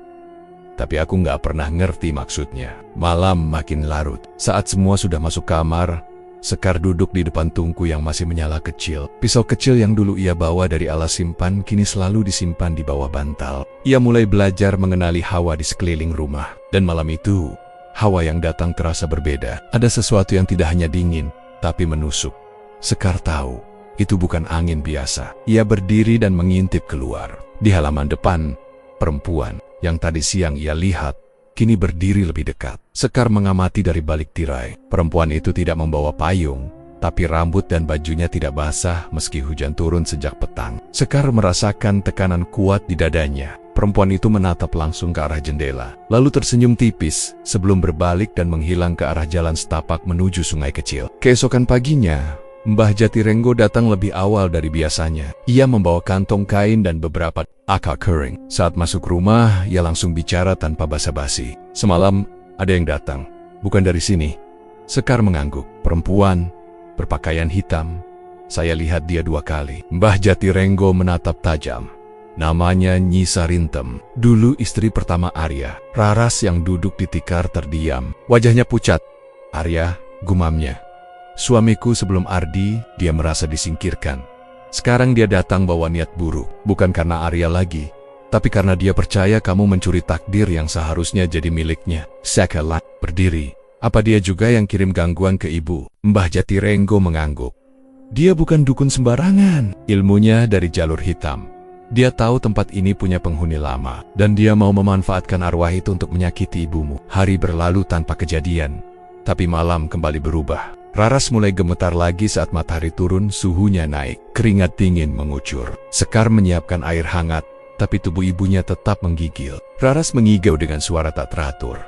Tapi aku nggak pernah ngerti maksudnya. Malam makin larut. Saat semua sudah masuk kamar, Sekar duduk di depan tungku yang masih menyala kecil. Pisau kecil yang dulu ia bawa dari alas simpan kini selalu disimpan di bawah bantal. Ia mulai belajar mengenali hawa di sekeliling rumah. Dan malam itu, hawa yang datang terasa berbeda. Ada sesuatu yang tidak hanya dingin, tapi menusuk. Sekar tahu, itu bukan angin biasa. Ia berdiri dan mengintip keluar. Di halaman depan, perempuan yang tadi siang ia lihat, kini berdiri lebih dekat. Sekar mengamati dari balik tirai. Perempuan itu tidak membawa payung, tapi rambut dan bajunya tidak basah meski hujan turun sejak petang. Sekar merasakan tekanan kuat di dadanya. Perempuan itu menatap langsung ke arah jendela, lalu tersenyum tipis sebelum berbalik dan menghilang ke arah jalan setapak menuju sungai kecil. Keesokan paginya, Mbah Jatirenggo datang lebih awal dari biasanya. Ia membawa kantong kain dan beberapa akar kering. Saat masuk rumah, ia langsung bicara tanpa basa-basi. Semalam, ada yang datang. Bukan dari sini. Sekar mengangguk. Perempuan, berpakaian hitam. Saya lihat dia 2 kali. Mbah Jatirenggo menatap tajam. Namanya Nyi Sarintem. Dulu istri pertama Arya. Raras yang duduk di tikar terdiam. Wajahnya pucat. Arya, gumamnya. Suamiku sebelum Ardi, dia merasa disingkirkan. Sekarang dia datang bawa niat buruk. Bukan karena Arya lagi, tapi karena dia percaya kamu mencuri takdir yang seharusnya jadi miliknya. Sekar berdiri. Apa dia juga yang kirim gangguan ke ibu? Mbah Jatirenggo mengangguk. Dia bukan dukun sembarangan. Ilmunya dari jalur hitam. Dia tahu tempat ini punya penghuni lama, dan dia mau memanfaatkan arwah itu untuk menyakiti ibumu. Hari berlalu tanpa kejadian, tapi malam kembali berubah. Raras mulai gemetar lagi saat matahari turun, suhunya naik. Keringat dingin mengucur. Sekar menyiapkan air hangat, tapi tubuh ibunya tetap menggigil. Raras mengigau dengan suara tak teratur.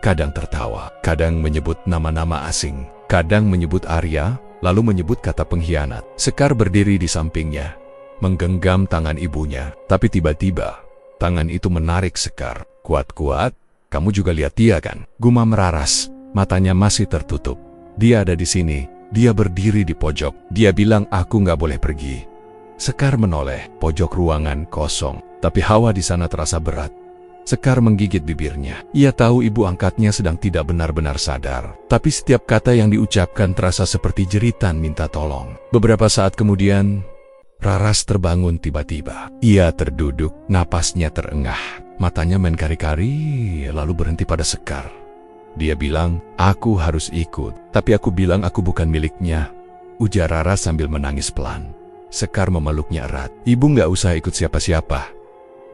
Kadang tertawa, kadang menyebut nama-nama asing. Kadang menyebut Arya, lalu menyebut kata pengkhianat. Sekar berdiri di sampingnya, menggenggam tangan ibunya. Tapi tiba-tiba, tangan itu menarik Sekar. Kuat-kuat, kamu juga lihat dia kan? Gumam Raras, matanya masih tertutup. Dia ada di sini. Dia berdiri di pojok. Dia bilang aku nggak boleh pergi. Sekar menoleh. Pojok ruangan kosong, tapi hawa di sana terasa berat. Sekar menggigit bibirnya. Ia tahu ibu angkatnya sedang tidak benar-benar sadar. Tapi setiap kata yang diucapkan terasa seperti jeritan minta tolong. Beberapa saat kemudian, Raras terbangun tiba-tiba. Ia terduduk, napasnya terengah. Matanya main kari-kari, lalu berhenti pada Sekar. Dia bilang, aku harus ikut. Tapi aku bilang aku bukan miliknya, ujar Raras sambil menangis pelan. Sekar memeluknya erat. Ibu nggak usah ikut siapa-siapa.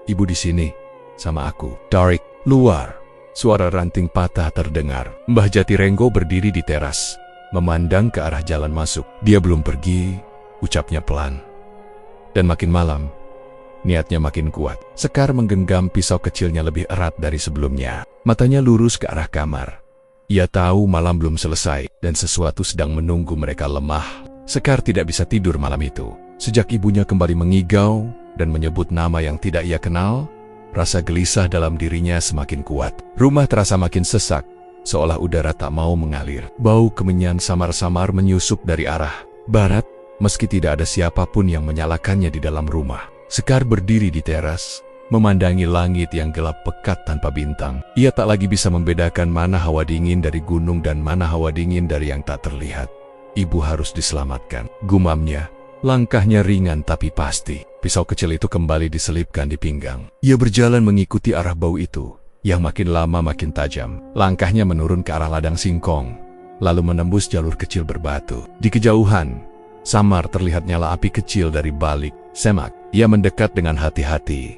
Ibu di sini, sama aku. Tarik, luar. Suara ranting patah terdengar. Mbah Jatirenggo berdiri di teras, memandang ke arah jalan masuk. Dia belum pergi, ucapnya pelan. Dan makin malam, niatnya makin kuat. Sekar menggenggam pisau kecilnya lebih erat dari sebelumnya. Matanya lurus ke arah kamar. Ia tahu malam belum selesai, dan sesuatu sedang menunggu mereka lemah. Sekar tidak bisa tidur malam itu. Sejak ibunya kembali mengigau dan menyebut nama yang tidak ia kenal, rasa gelisah dalam dirinya semakin kuat. Rumah terasa makin sesak, seolah udara tak mau mengalir. Bau kemenyan samar-samar menyusup dari arah barat, meski tidak ada siapapun yang menyalakannya di dalam rumah. Sekar berdiri di teras, memandangi langit yang gelap pekat tanpa bintang. Ia tak lagi bisa membedakan mana hawa dingin dari gunung dan mana hawa dingin dari yang tak terlihat. Ibu harus diselamatkan, gumamnya. Langkahnya ringan tapi pasti. Pisau kecil itu kembali diselipkan di pinggang. Ia berjalan mengikuti arah bau itu, yang makin lama makin tajam. Langkahnya menurun ke arah ladang singkong, lalu menembus jalur kecil berbatu. Di kejauhan, samar terlihat nyala api kecil dari balik semak. Ia mendekat dengan hati-hati.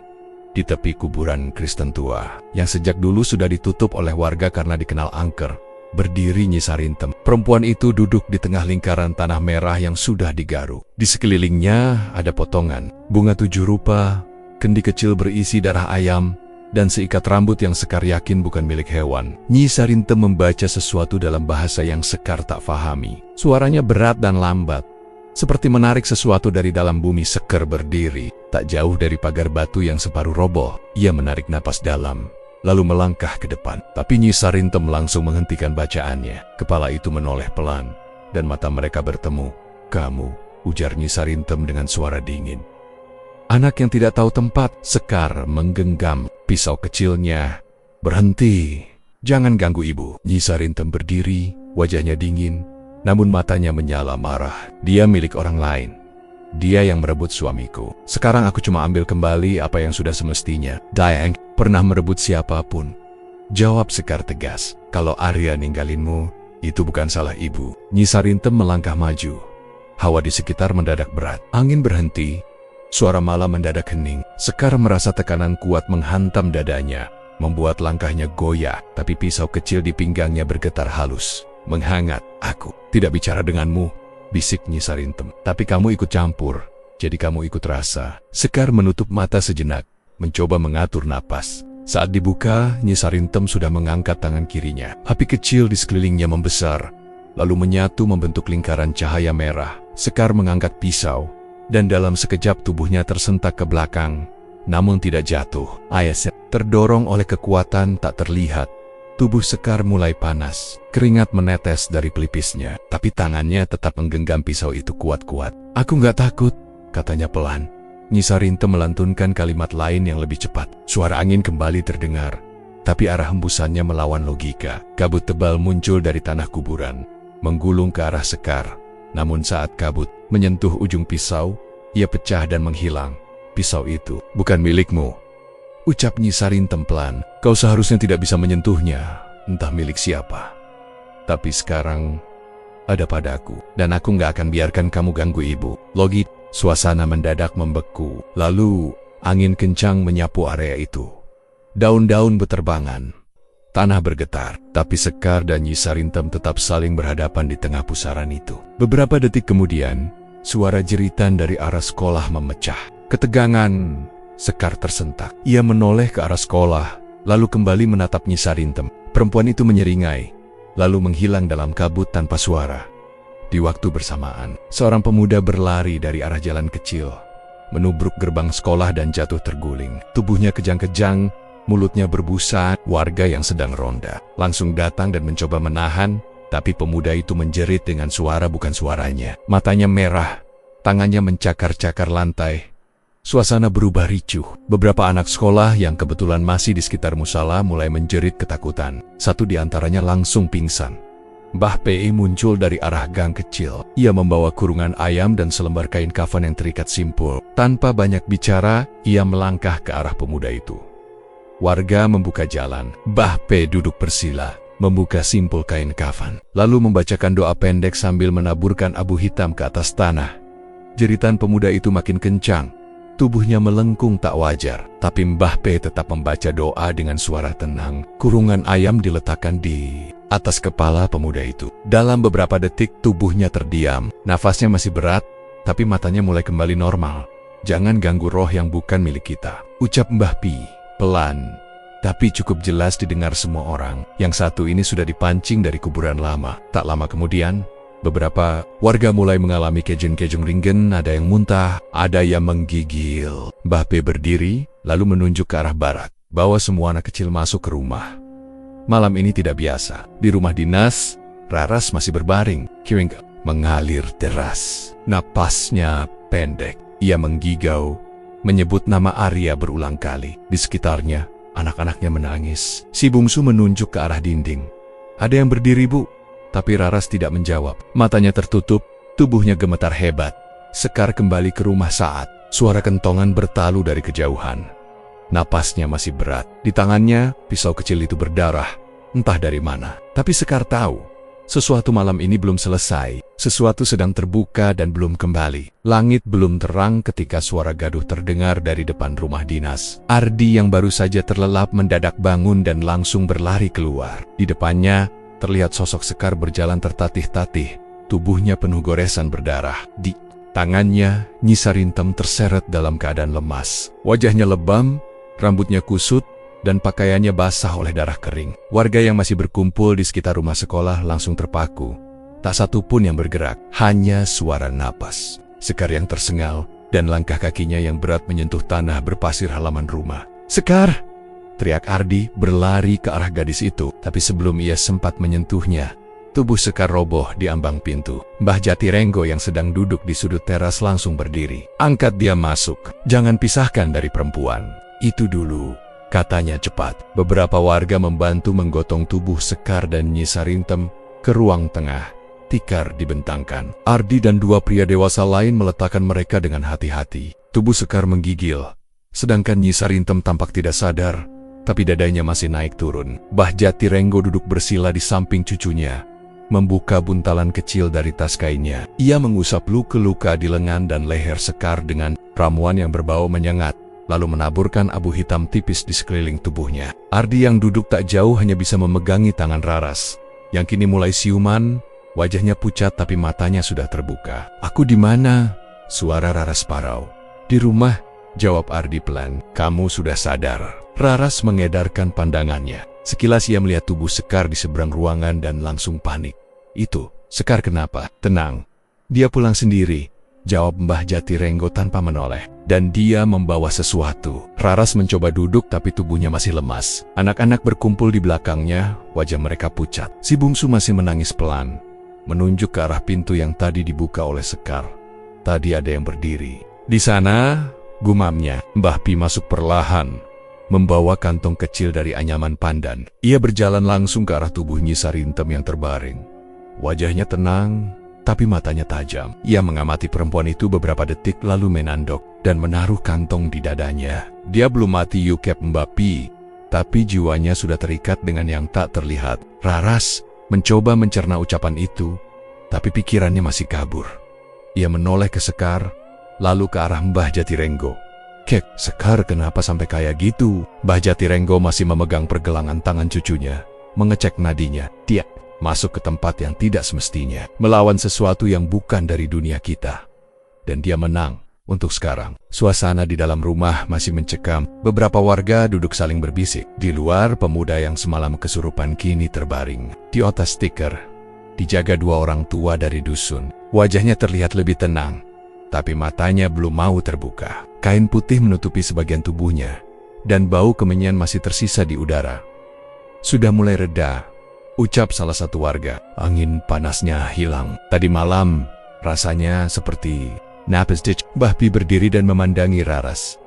Di tepi kuburan Kristen tua, yang sejak dulu sudah ditutup oleh warga karena dikenal angker, berdiri Nyi Sarintem. Perempuan itu duduk di tengah lingkaran tanah merah yang sudah digaruk. Di sekelilingnya ada potongan bunga 7 rupa, kendi kecil berisi darah ayam, dan seikat rambut yang Sekar yakin bukan milik hewan. Nyi Sarintem membaca sesuatu dalam bahasa yang Sekar tak fahami. Suaranya berat dan lambat, seperti menarik sesuatu dari dalam bumi. Sekar berdiri, tak jauh dari pagar batu yang separuh roboh. Ia menarik napas dalam, lalu melangkah ke depan. Tapi Nyi Sarintem langsung menghentikan bacaannya. Kepala itu menoleh pelan, dan mata mereka bertemu. Kamu, ujar Nyi Sarintem dengan suara dingin. Anak yang tidak tahu tempat, Sekar menggenggam pisau kecilnya. Berhenti, jangan ganggu ibu. Nyi Sarintem berdiri, wajahnya dingin, namun matanya menyala marah. Dia milik orang lain. Dia yang merebut suamiku. Sekarang aku cuma ambil kembali apa yang sudah semestinya. Daeng pernah merebut siapapun. Jawab Sekar tegas. Kalau Arya ninggalinmu, itu bukan salah ibu. Nyi Sarintem melangkah maju. Hawa di sekitar mendadak berat. Angin berhenti. Suara malam mendadak hening. Sekar merasa tekanan kuat menghantam dadanya, membuat langkahnya goyah, tapi pisau kecil di pinggangnya bergetar halus, menghangat. Aku tidak bicara denganmu, bisik Nyi Sarintem. Tapi kamu ikut campur, jadi kamu ikut rasa. Sekar menutup mata sejenak, mencoba mengatur napas. Saat dibuka, Nyi Sarintem sudah mengangkat tangan kirinya. Api kecil di sekelilingnya membesar, lalu menyatu membentuk lingkaran cahaya merah. Sekar mengangkat pisau, dan dalam sekejap tubuhnya tersentak ke belakang, namun tidak jatuh. Ayas terdorong oleh kekuatan tak terlihat. Tubuh Sekar mulai panas, keringat menetes dari pelipisnya, tapi tangannya tetap menggenggam pisau itu kuat-kuat. Aku nggak takut, katanya pelan. Nyi Sarintem melantunkan kalimat lain yang lebih cepat. Suara angin kembali terdengar, tapi arah hembusannya melawan logika. Kabut tebal muncul dari tanah kuburan, menggulung ke arah Sekar. Namun saat kabut menyentuh ujung pisau, ia pecah dan menghilang. Pisau itu bukan milikmu, ucap Nyi Sarintem pelan. Kau seharusnya tidak bisa menyentuhnya, entah milik siapa. Tapi sekarang ada padaku, dan aku nggak akan biarkan kamu ganggu ibu. Logit, suasana mendadak membeku. Lalu angin kencang menyapu area itu. Daun-daun beterbangan. Tanah bergetar, tapi Sekar dan Nyi Sarintem tetap saling berhadapan di tengah pusaran itu. Beberapa detik kemudian, suara jeritan dari arah sekolah memecah. Ketegangan, Sekar tersentak. Ia menoleh ke arah sekolah, lalu kembali menatap Nyi Sarintem. Perempuan itu menyeringai, lalu menghilang dalam kabut tanpa suara. Di waktu bersamaan, seorang pemuda berlari dari arah jalan kecil, menubruk gerbang sekolah dan jatuh terguling. Tubuhnya kejang-kejang, mulutnya berbusa. Warga yang sedang ronda langsung datang dan mencoba menahan, tapi pemuda itu menjerit dengan suara bukan suaranya. Matanya merah, tangannya mencakar-cakar lantai. Suasana berubah ricuh. Beberapa anak sekolah yang kebetulan masih di sekitar musala mulai menjerit ketakutan. Satu di antaranya langsung pingsan. Mbah P.I. muncul dari arah gang kecil. Ia membawa kurungan ayam dan selembar kain kafan yang terikat simpul. Tanpa banyak bicara, ia melangkah ke arah pemuda itu. Warga membuka jalan. Mbah P. duduk bersila, membuka simpul kain kafan, lalu membacakan doa pendek sambil menaburkan abu hitam ke atas tanah. Jeritan pemuda itu makin kencang. Tubuhnya melengkung tak wajar, tapi Mbah P. tetap membaca doa dengan suara tenang. Kurungan ayam diletakkan di atas kepala pemuda itu. Dalam beberapa detik tubuhnya terdiam. Nafasnya masih berat, tapi matanya mulai kembali normal. Jangan ganggu roh yang bukan milik kita, ucap Mbah P. pelan, tapi cukup jelas didengar semua orang. Yang satu ini sudah dipancing dari kuburan lama. Tak lama kemudian, beberapa warga mulai mengalami kejang-kejang ringgen, ada yang muntah, ada yang menggigil. Mbah P. berdiri, lalu menunjuk ke arah barat. Bawa semua anak kecil masuk ke rumah. Malam ini tidak biasa. Di rumah dinas, Raras masih berbaring. Kiring mengalir deras. Napasnya pendek. Ia menggigau, menyebut nama Arya berulang kali. Di sekitarnya, anak-anaknya menangis. Si bungsu menunjuk ke arah dinding. Ada yang berdiri, Bu. Tapi Raras tidak menjawab. Matanya tertutup, tubuhnya gemetar hebat. Sekar kembali ke rumah saat suara kentongan bertalu dari kejauhan. Napasnya masih berat. Di tangannya, pisau kecil itu berdarah. Entah dari mana. Tapi Sekar tahu, sesuatu malam ini belum selesai. Sesuatu sedang terbuka dan belum kembali. Langit belum terang ketika suara gaduh terdengar dari depan rumah dinas. Ardi yang baru saja terlelap mendadak bangun dan langsung berlari keluar. Di depannya, terlihat sosok Sekar berjalan tertatih-tatih, tubuhnya penuh goresan berdarah. Di tangannya, Nyi Sarintem terseret dalam keadaan lemas. Wajahnya lebam, rambutnya kusut, dan pakaiannya basah oleh darah kering. Warga yang masih berkumpul di sekitar rumah sekolah langsung terpaku. Tak satu pun yang bergerak, hanya suara napas Sekar yang tersengal, dan langkah kakinya yang berat menyentuh tanah berpasir halaman rumah. "Sekar!" teriak Ardi berlari ke arah gadis itu, tapi sebelum ia sempat menyentuhnya, Tubuh Sekar roboh di ambang pintu. Mbah Jatirenggo yang sedang duduk di sudut teras langsung berdiri. "Angkat dia masuk. Jangan pisahkan dari perempuan. Itu dulu," katanya cepat. Beberapa warga membantu menggotong tubuh Sekar dan Nyi Sarintem ke ruang tengah. Tikar dibentangkan. Ardi dan dua pria dewasa lain meletakkan mereka dengan hati-hati. Tubuh Sekar menggigil, sedangkan Nyi Sarintem tampak tidak sadar, tapi dadanya masih naik turun. Mbah Jatirenggo duduk bersila di samping cucunya, membuka buntalan kecil dari tas kainnya. Ia mengusap luka-luka di lengan dan leher Sekar dengan ramuan yang berbau menyengat, lalu menaburkan abu hitam tipis di sekeliling tubuhnya. Ardi yang duduk tak jauh hanya bisa memegangi tangan Raras, yang kini mulai siuman. Wajahnya pucat tapi matanya sudah terbuka. "Aku di mana?" suara Raras parau. "Di rumah," jawab Ardi pelan. "Kamu sudah sadar." Raras mengedarkan pandangannya. Sekilas ia melihat tubuh Sekar di seberang ruangan dan langsung panik. "Itu, Sekar kenapa?" "Tenang, dia pulang sendiri," jawab Mbah Jatirenggo tanpa menoleh. "Dan dia membawa sesuatu." Raras mencoba duduk tapi tubuhnya masih lemas. Anak-anak berkumpul di belakangnya, wajah mereka pucat. Si bungsu masih menangis pelan, menunjuk ke arah pintu yang tadi dibuka oleh Sekar. Tadi ada yang berdiri. "Di sana," gumamnya. Mbah Pi masuk perlahan, membawa kantong kecil dari anyaman pandan. Ia berjalan langsung ke arah tubuh Nyi Sarintem yang terbaring. Wajahnya tenang, tapi matanya tajam. Ia mengamati perempuan itu beberapa detik lalu menandok dan menaruh kantong di dadanya. Dia belum mati yukep Mbah Pi, tapi jiwanya sudah terikat dengan yang tak terlihat. Raras mencoba mencerna ucapan itu, tapi pikirannya masih kabur. Ia menoleh ke Sekar, lalu ke arah Mbah Jatirenggo. "Kek, Sekar kenapa sampai kayak gitu?" Mbah Jatirenggo masih memegang pergelangan tangan cucunya, mengecek nadinya. Dia masuk ke tempat yang tidak semestinya, melawan sesuatu yang bukan dari dunia kita. Dan dia menang. Untuk sekarang, suasana di dalam rumah masih mencekam. Beberapa warga duduk saling berbisik. Di luar, pemuda yang semalam kesurupan kini terbaring di atas tikar, dijaga dua orang tua dari dusun. Wajahnya terlihat lebih tenang, tapi matanya belum mau terbuka. Kain putih menutupi sebagian tubuhnya, dan bau kemenyan masih tersisa di udara. "Sudah mulai reda," ucap salah satu warga. "Angin panasnya hilang. Tadi malam, rasanya seperti napas ditch." Mbah Pi berdiri dan memandangi Raras.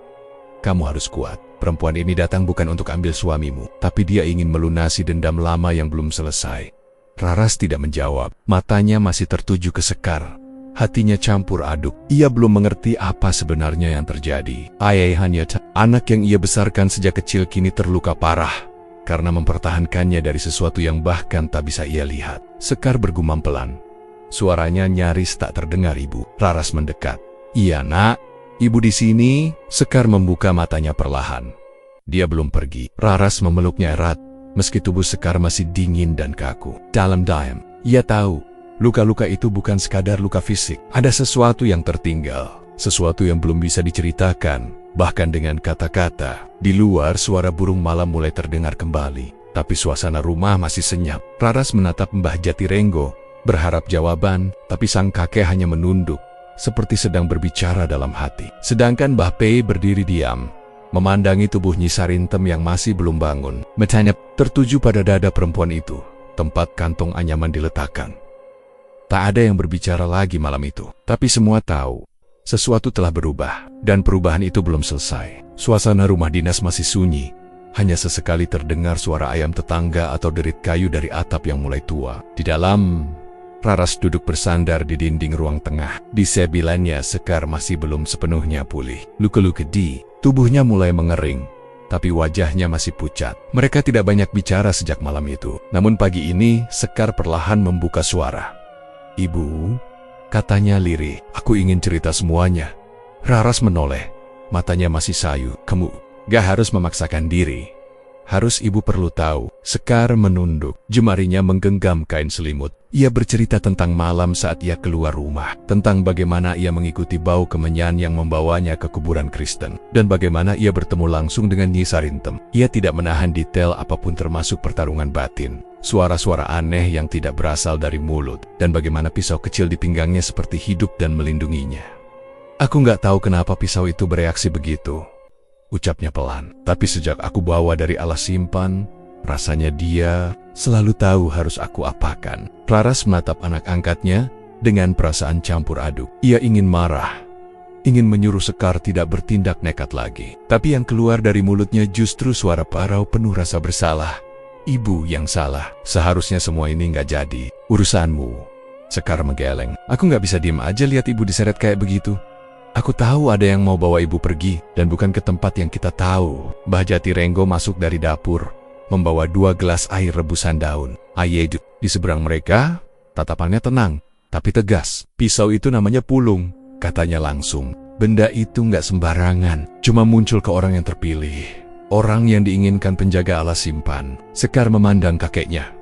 "Kamu harus kuat. Perempuan ini datang bukan untuk ambil suamimu, tapi dia ingin melunasi dendam lama yang belum selesai." Raras tidak menjawab. Matanya masih tertuju ke Sekar. Hatinya campur aduk. Ia belum mengerti apa sebenarnya yang terjadi. Ayahannya, anak yang ia besarkan sejak kecil, kini terluka parah karena mempertahankannya dari sesuatu yang bahkan tak bisa ia lihat. Sekar bergumam pelan. Suaranya nyaris tak terdengar. "Ibu." Raras mendekat. "Iya, Nak. Ibu di sini." Sekar membuka matanya perlahan. Dia belum pergi. Raras memeluknya erat, meski tubuh Sekar masih dingin dan kaku. Dalam-dalam, ia tahu luka-luka itu bukan sekadar luka fisik. Ada sesuatu yang tertinggal, sesuatu yang belum bisa diceritakan, bahkan dengan kata-kata. Di luar, suara burung malam mulai terdengar kembali, tapi suasana rumah masih senyap. Raras menatap Mbah Jatirenggo, berharap jawaban, tapi sang kakek hanya menunduk, seperti sedang berbicara dalam hati. Sedangkan Mbah Pei berdiri diam, memandangi tubuh Nyi Sarintem yang masih belum bangun. Matanya tertuju pada dada perempuan itu, tempat kantong anyaman diletakkan. Tak ada yang berbicara lagi malam itu, tapi semua tahu sesuatu telah berubah, dan perubahan itu belum selesai. Suasana rumah dinas masih sunyi, hanya sesekali terdengar suara ayam tetangga atau derit kayu dari atap yang mulai tua. Di dalam, Raras duduk bersandar di dinding ruang tengah. Di sebilanya, Sekar masih belum sepenuhnya pulih. Luka-luka di tubuhnya mulai mengering, tapi wajahnya masih pucat. Mereka tidak banyak bicara sejak malam itu. Namun pagi ini, Sekar perlahan membuka suara. "Ibu," katanya lirih, "aku ingin cerita semuanya." Raras menoleh, matanya masih sayu. "Kamu gak harus memaksakan diri. Harus ibu perlu tahu." Sekar menunduk, jemarinya menggenggam kain selimut. Ia bercerita tentang malam saat ia keluar rumah, tentang bagaimana ia mengikuti bau kemenyan yang membawanya ke kuburan Kristen, dan bagaimana ia bertemu langsung dengan Nyi Sarintem. Ia tidak menahan detail apapun termasuk pertarungan batin, suara-suara aneh yang tidak berasal dari mulut, dan bagaimana pisau kecil di pinggangnya seperti hidup dan melindunginya. "Aku nggak tahu kenapa pisau itu bereaksi begitu," ucapnya pelan. "Tapi sejak aku bawa dari alas simpan, Rasanya dia selalu tahu harus aku apakan. Raras menatap anak angkatnya dengan perasaan campur aduk. Ia ingin marah, ingin menyuruh Sekar tidak bertindak nekat lagi. Tapi yang keluar dari mulutnya justru suara parau penuh rasa bersalah. Ibu yang salah. Seharusnya semua ini nggak jadi. Urusanmu. Sekar menggeleng. Aku nggak bisa diem aja lihat ibu diseret kayak begitu. Aku tahu ada yang mau bawa ibu pergi, dan bukan ke tempat yang kita tahu. Mbah Jatirenggo masuk dari dapur, membawa 2 gelas air rebusan daun. Ayeduk. Di seberang mereka, tatapannya tenang, tapi tegas. Pisau itu namanya pulung, katanya langsung. Benda itu nggak sembarangan, cuma muncul ke orang yang terpilih. Orang yang diinginkan penjaga alas simpan. Sekar memandang kakeknya.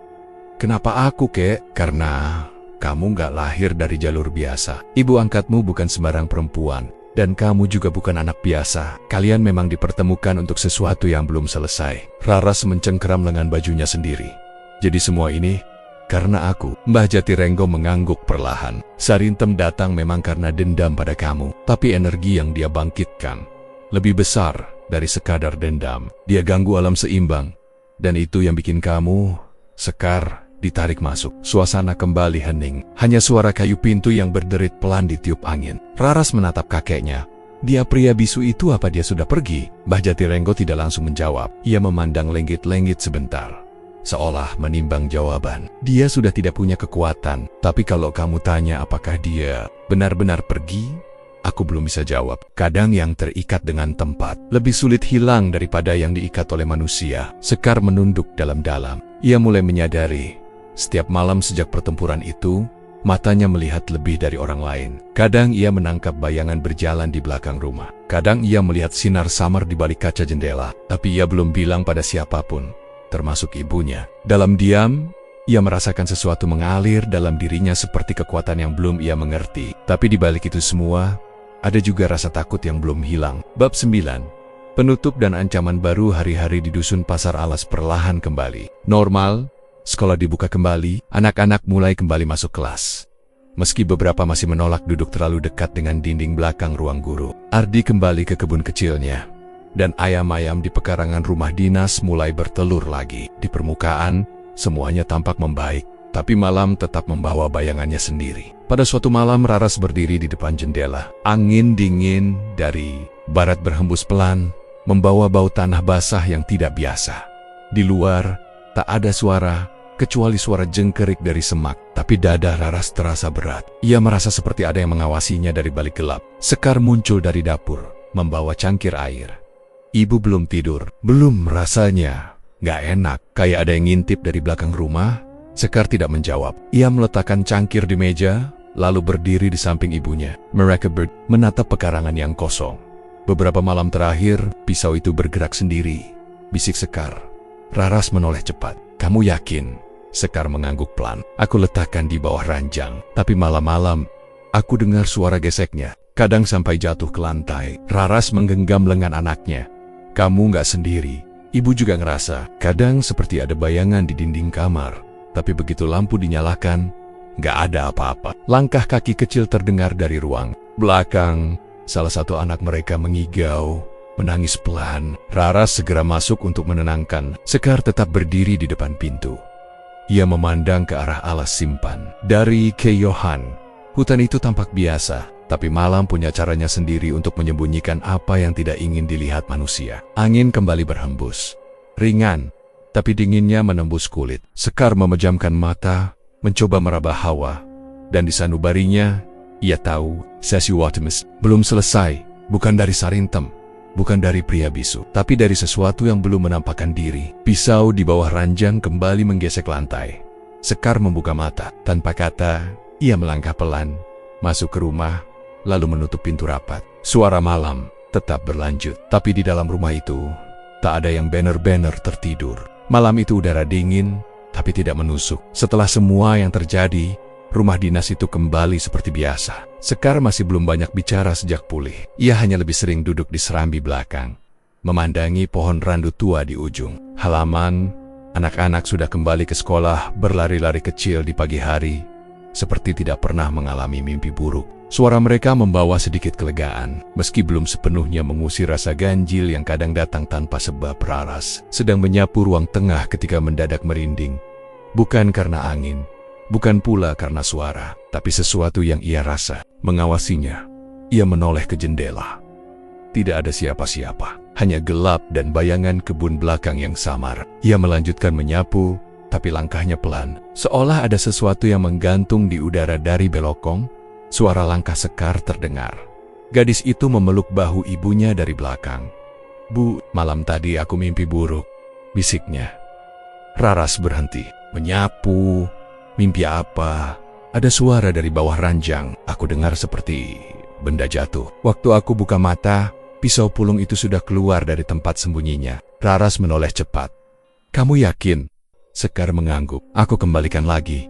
Kenapa aku, kek? Karena kamu nggak lahir dari jalur biasa. Ibu angkatmu bukan sembarang perempuan, dan kamu juga bukan anak biasa. Kalian memang dipertemukan untuk sesuatu yang belum selesai. Raras mencengkeram lengan bajunya sendiri. Jadi semua ini karena aku. Mbah Jatirenggo mengangguk perlahan. Sarintem datang memang karena dendam pada kamu, tapi energi yang dia bangkitkan lebih besar dari sekadar dendam. Dia ganggu alam seimbang, dan itu yang bikin kamu, Sekar, ditarik masuk. Suasana kembali hening. Hanya suara kayu pintu yang berderit pelan ditiup angin. Raras menatap kakeknya. Dia pria bisu itu apa dia sudah pergi? Mbah Jatirenggo tidak langsung menjawab. Ia memandang lenggit-lenggit sebentar, seolah menimbang jawaban. Dia sudah tidak punya kekuatan. Tapi kalau kamu tanya apakah dia benar-benar pergi, aku belum bisa jawab. Kadang yang terikat dengan tempat lebih sulit hilang daripada yang diikat oleh manusia. Sekar menunduk dalam-dalam. Ia mulai menyadari, setiap malam sejak pertempuran itu, matanya melihat lebih dari orang lain. Kadang ia menangkap bayangan berjalan di belakang rumah. Kadang ia melihat sinar samar di balik kaca jendela. Tapi ia belum bilang pada siapapun, termasuk ibunya. Dalam diam, ia merasakan sesuatu mengalir dalam dirinya seperti kekuatan yang belum ia mengerti. Tapi di balik itu semua, ada juga rasa takut yang belum hilang. Bab 9. Penutup dan ancaman baru. Hari-hari di Dusun Pasar Alas perlahan kembali normal. Sekolah dibuka kembali, anak-anak mulai kembali masuk kelas. Meski beberapa masih menolak duduk terlalu dekat dengan dinding belakang ruang guru. Ardi kembali ke kebun kecilnya, dan ayam-ayam di pekarangan rumah dinas mulai bertelur lagi. Di permukaan, semuanya tampak membaik, tapi malam tetap membawa bayangannya sendiri. Pada suatu malam, Raras berdiri di depan jendela. Angin dingin dari barat berhembus pelan, membawa bau tanah basah yang tidak biasa. Di luar, tak ada suara, kecuali suara jengkerik dari semak. Tapi dada Raras terasa berat. Ia merasa seperti ada yang mengawasinya dari balik gelap. Sekar muncul dari dapur, membawa cangkir air. Ibu belum tidur. Belum, rasanya gak enak. Kayak ada yang ngintip dari belakang rumah. Sekar tidak menjawab. Ia meletakkan cangkir di meja, lalu berdiri di samping ibunya. Mereka menatap pekarangan yang kosong. Beberapa malam terakhir, pisau itu bergerak sendiri. Bisik Sekar. Raras menoleh cepat. Kamu yakin? Sekar mengangguk pelan. Aku letakkan di bawah ranjang. Tapi malam-malam, aku dengar suara geseknya. Kadang sampai jatuh ke lantai. Raras menggenggam lengan anaknya. Kamu nggak sendiri. Ibu juga ngerasa. Kadang seperti ada bayangan di dinding kamar. Tapi begitu lampu dinyalakan, nggak ada apa-apa. Langkah kaki kecil terdengar dari ruang belakang. Salah satu anak mereka mengigau, menangis pelan. Raras segera masuk untuk menenangkan. Sekar tetap berdiri di depan pintu. Ia memandang ke arah alas simpan. Dari Keyohan, hutan itu tampak biasa, tapi malam punya caranya sendiri untuk menyembunyikan apa yang tidak ingin dilihat manusia. Angin kembali berhembus. Ringan, tapi dinginnya menembus kulit. Sekar memejamkan mata, mencoba meraba hawa. Dan di sanubarinya, ia tahu, sesi Watamis belum selesai, bukan dari Sarintem, bukan dari pria bisu, tapi dari sesuatu yang belum menampakkan diri. Pisau di bawah ranjang kembali menggesek lantai. Sekar membuka mata. Tanpa kata, ia melangkah pelan, masuk ke rumah, lalu menutup pintu rapat. Suara malam tetap berlanjut, tapi di dalam rumah itu, tak ada yang benar-benar tertidur. Malam itu udara dingin, tapi tidak menusuk. Setelah semua yang terjadi, rumah dinas itu kembali seperti biasa. Sekar masih belum banyak bicara sejak pulih. Ia hanya lebih sering duduk di serambi belakang, memandangi pohon randu tua di ujung halaman. Anak-anak sudah kembali ke sekolah, berlari-lari kecil di pagi hari, seperti tidak pernah mengalami mimpi buruk. Suara mereka membawa sedikit kelegaan, meski belum sepenuhnya mengusir rasa ganjil yang kadang datang tanpa sebab. Raras sedang menyapu ruang tengah ketika mendadak merinding. Bukan karena angin, bukan pula karena suara, tapi sesuatu yang ia rasa mengawasinya. Ia menoleh ke jendela. Tidak ada siapa-siapa, hanya gelap dan bayangan kebun belakang yang samar. Ia melanjutkan menyapu, tapi langkahnya pelan, seolah ada sesuatu yang menggantung di udara. Dari belokong, suara langkah Sekar terdengar. Gadis itu memeluk bahu ibunya dari belakang. "Bu, malam tadi aku mimpi buruk," bisiknya. Raras berhenti, menyapu. "Mimpi apa?" Ada suara dari bawah ranjang. "Aku dengar seperti benda jatuh. Waktu aku buka mata, pisau pulung itu sudah keluar dari tempat sembunyinya." Raras menoleh cepat. "Kamu yakin?" Sekar mengangguk. "Aku kembalikan lagi.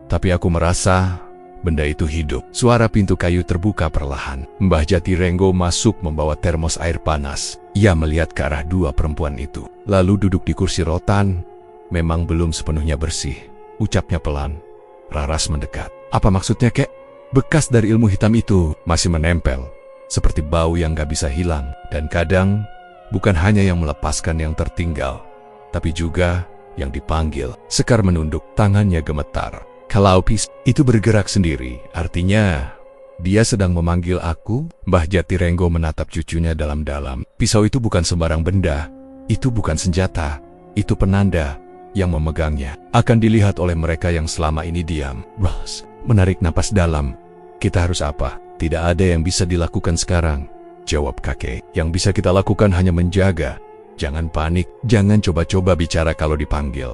Tapi aku merasa benda itu hidup." Suara pintu kayu terbuka perlahan. Mbah Jatirenggo masuk membawa termos air panas. Ia melihat ke arah dua perempuan itu, lalu duduk di kursi rotan. "Memang belum sepenuhnya bersih," ucapnya pelan. Raras mendekat. "Apa maksudnya, kek?" "Bekas dari ilmu hitam itu masih menempel, seperti bau yang gak bisa hilang. Dan kadang, bukan hanya yang melepaskan yang tertinggal, tapi juga yang dipanggil." Sekar menunduk, tangannya gemetar. "Kalau pisau itu bergerak sendiri, artinya dia sedang memanggil aku?" Mbah Jatirenggo menatap cucunya dalam-dalam. "Pisau itu bukan sembarang benda. Itu bukan senjata. Itu penanda yang memegangnya akan dilihat oleh mereka yang selama ini diam." Ras menarik napas dalam. "Kita harus apa?" "Tidak ada yang bisa dilakukan sekarang," jawab kakek. "Yang bisa kita lakukan hanya menjaga. Jangan panik, jangan coba-coba bicara kalau dipanggil."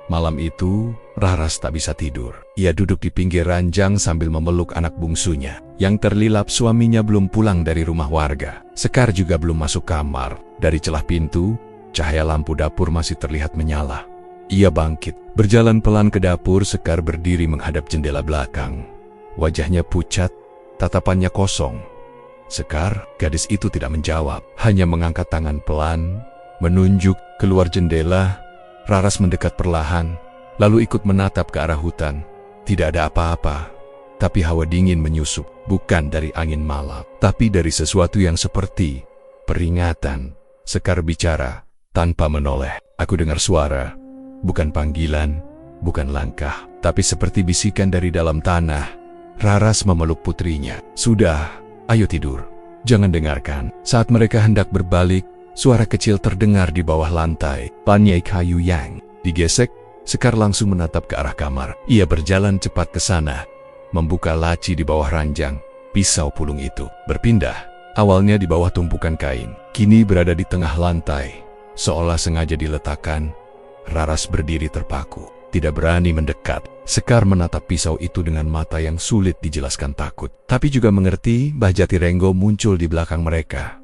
Malam itu, Raras tak bisa tidur. Ia duduk di pinggir ranjang sambil memeluk anak bungsunya, yang terlilap suaminya belum pulang dari rumah warga. Sekar juga belum masuk kamar. Dari celah pintu, cahaya lampu dapur masih terlihat menyala. Ia bangkit, berjalan pelan ke dapur. Sekar berdiri menghadap jendela belakang. Wajahnya pucat, tatapannya kosong. Sekar, gadis itu tidak menjawab, hanya mengangkat tangan pelan, menunjuk keluar jendela. Raras mendekat perlahan, lalu ikut menatap ke arah hutan. Tidak ada apa-apa, tapi hawa dingin menyusup, bukan dari angin malam, tapi dari sesuatu yang seperti peringatan. Sekar bicara tanpa menoleh. "Aku dengar suara, bukan panggilan, bukan langkah, tapi seperti bisikan dari dalam tanah." Raras memeluk putrinya. "Sudah, ayo tidur. Jangan dengarkan." Saat mereka hendak berbalik, suara kecil terdengar di bawah lantai. Panyai kayu yang digesek. Sekar langsung menatap ke arah kamar. Ia berjalan cepat ke sana, membuka laci di bawah ranjang. Pisau pulung itu berpindah. Awalnya di bawah tumpukan kain, kini berada di tengah lantai, seolah sengaja diletakkan. Raras berdiri terpaku, tidak berani mendekat. Sekar menatap pisau itu dengan mata yang sulit dijelaskan takut, tapi juga mengerti Mbah Jatirenggo muncul di belakang mereka.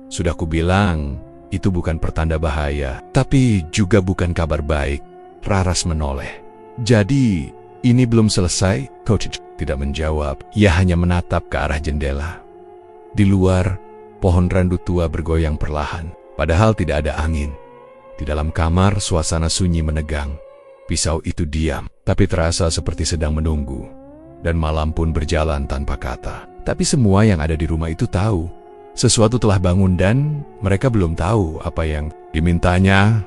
"Sudah kubilang, itu bukan pertanda bahaya, tapi juga bukan kabar baik." Raras menoleh. "Jadi, ini belum selesai?" Coach tidak menjawab. Ia hanya menatap ke arah jendela. Di luar, pohon randu tua bergoyang perlahan, padahal tidak ada angin. Di dalam kamar, suasana sunyi menegang. Pisau itu diam, tapi terasa seperti sedang menunggu. Dan malam pun berjalan tanpa kata. Tapi semua yang ada di rumah itu tahu, sesuatu telah bangun dan mereka belum tahu apa yang dimintanya.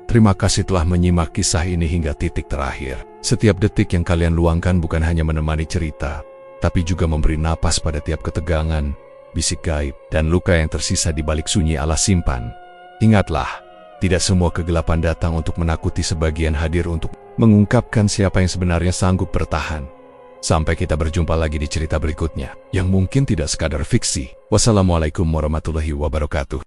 Terima kasih telah menyimak kisah ini hingga titik terakhir. Setiap detik yang kalian luangkan bukan hanya menemani cerita, tapi juga memberi napas pada tiap ketegangan, bisik gaib, dan luka yang tersisa di balik sunyi alas simpan. Ingatlah, tidak semua kegelapan datang untuk menakuti, sebagian hadir untuk mengungkapkan siapa yang sebenarnya sanggup bertahan. Sampai kita berjumpa lagi di cerita berikutnya, yang mungkin tidak sekadar fiksi. Wassalamualaikum warahmatullahi wabarakatuh.